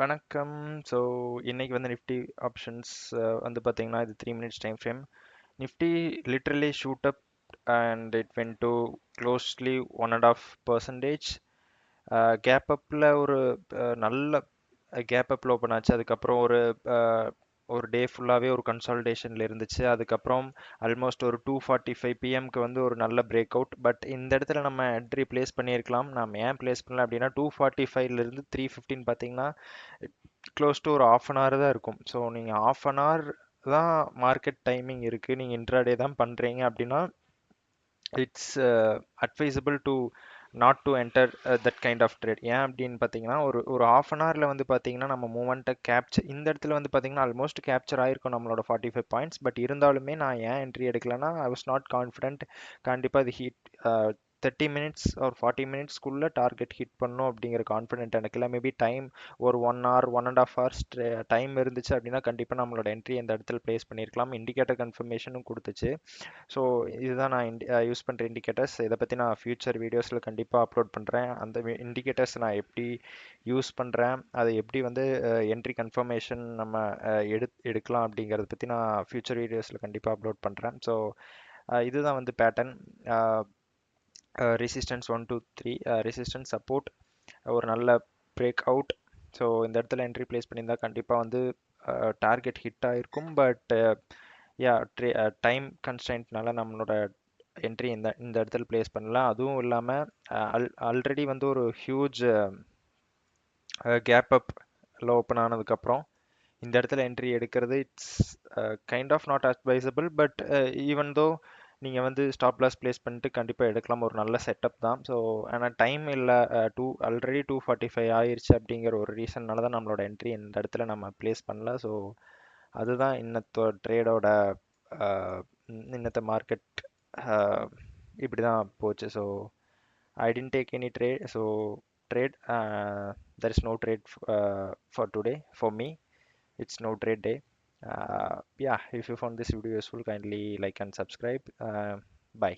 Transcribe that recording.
வணக்கம். ஸோ இன்னைக்கு வந்து நிஃப்டி ஆப்ஷன்ஸ் வந்து பார்த்தீங்கன்னா இது 3 minutes time frame. Nifty literally shoot up and it went to closely 1.5%. Gap அப்பில் ஒரு நல்ல கேப் அப்பில் ஓப்பன் ஆச்சு. அதுக்கப்புறம் ஒரு டே ஃபுல்லாகவே ஒரு கன்சால்டேஷனில் இருந்துச்சு. அதுக்கப்புறம் ஆல்மோஸ்ட் ஒரு 2:45 பிஎம்க்கு வந்து ஒரு நல்ல பிரேக் அவுட். பட் இந்த இடத்துல நம்ம என்ட்ரி பிளேஸ் பண்ணியிருக்கலாம். நம்ம ஏன் பிளேஸ் பண்ணல அப்படின்னா 2:45லேருந்து 3:15 பார்த்தீங்கன்னா க்ளோஸ் டு ஒரு ஆஃப் அன் ஹவர் தான் இருக்கும். ஸோ நீங்கள் ஆஃப் அன் ஹவர் தான் மார்க்கெட் டைமிங் இருக்குது, நீங்கள் இன்ட்ராடே தான் பண்ணுறீங்க அப்படின்னா it's advisable to not to enter that kind of trade. ஏன் அப்படின்னு பார்த்தீங்கன்னா ஒரு ஒரு ஆஃப் அன் ஹவரில் வந்து பார்த்தீங்கன்னா நம்ம மூமெண்ட்டை கேப்சர் இந்த இடத்துல வந்து பார்த்தீங்கன்னா ஆல்மோஸ்ட் கேப்சர் ஆயிருக்கும் நம்மளோட 45 பாயிண்ட்ஸ். பட் இருந்தாலுமே நான் ஏன் என்ட்ரி எடுக்கலைன்னா ஐ வாஸ் நாட் கான்ஃபிடென்ட் கண்டிப்பாக இது ஹீட் 30 minutes ஒரு 40 minutesக்குள்ளே டார்கெட் ஹிட் பண்ணும் அப்படிங்கிற கான்ஃபிடென்ட் எனக்கு இல்லை. மேபி டைம் ஒரு 1 hour 1.5 hours டைம் இருந்துச்சு அப்படின்னா கண்டிப்பாக நம்மளோட என்ட்ரி இந்த இடத்துல ப்ளேஸ் பண்ணியிருக்கலாம். இண்டிகேட்டர் கன்ஃபர்மேஷனும் கொடுத்துச்சு. ஸோ இதுதான் நான் யூஸ் பண்ணுற இண்டிகேட்டர்ஸ். இதை பற்றி நான் ஃபியூச்சர் வீடியோஸில் கண்டிப்பாக அப்லோட் பண்ணுறேன். அந்த இண்டிகேட்டர்ஸ் நான் எப்படி யூஸ் பண்ணுறேன், அதை எப்படி வந்து என்ட்ரி கன்ஃபர்மேஷன் நம்ம எடுக்கலாம் அப்படிங்கிறத பற்றி நான் ஃபியூச்சர் வீடியோஸில் கண்டிப்பாக அப்லோட் பண்ணுறேன். ஸோ இதுதான் வந்து பேட்டர்ன். ரெசிஸ்டன்ஸ் 1 2 3, ரெசிஸ்டன்ஸ் சப்போர்ட், ஒரு நல்ல பிரேக் அவுட். ஸோ இந்த இடத்துல என்ட்ரி பிளேஸ் பண்ணியிருந்தா கண்டிப்பாக வந்து டார்கெட் ஹிட் ஆகிருக்கும். பட் யா டைம் கன்ஸ்டன்ட்னால நம்மளோட என்ட்ரி இந்த இந்த இடத்துல பிளேஸ் பண்ணலாம். அதுவும் இல்லாமல் ஆல்ரெடி வந்து ஒரு ஹியூஜ் கேப் அப்பில் ஓப்பன் ஆனதுக்கப்புறம் இந்த இடத்துல என்ட்ரி எடுக்கிறது it's kind of not advisable. But even though நீங்கள் வந்து ஸ்டாப் லாஸ் ப்ளேஸ் பண்ணிட்டு கண்டிப்பாக எடுக்கலாம். ஒரு நல்ல செட்டப் தான். ஸோ ஆனால் டைம் இல்லை, ஆல்ரெடி 2:45 ஆயிருச்சு அப்படிங்கிற ஒரு ரீசன்னால தான் நம்மளோட என்ட்ரி இந்த இடத்துல நம்ம ப்ளேஸ் பண்ணல. ஸோ அதுதான் இன்னத்தோ ட்ரேடோட இன்னத்த மார்க்கெட் இப்படி தான் போச்சு. So I didn't take any trade. So trade there is no trade for today for me. It's no trade day. Yeah, if you found this video useful, kindly like and subscribe. Bye.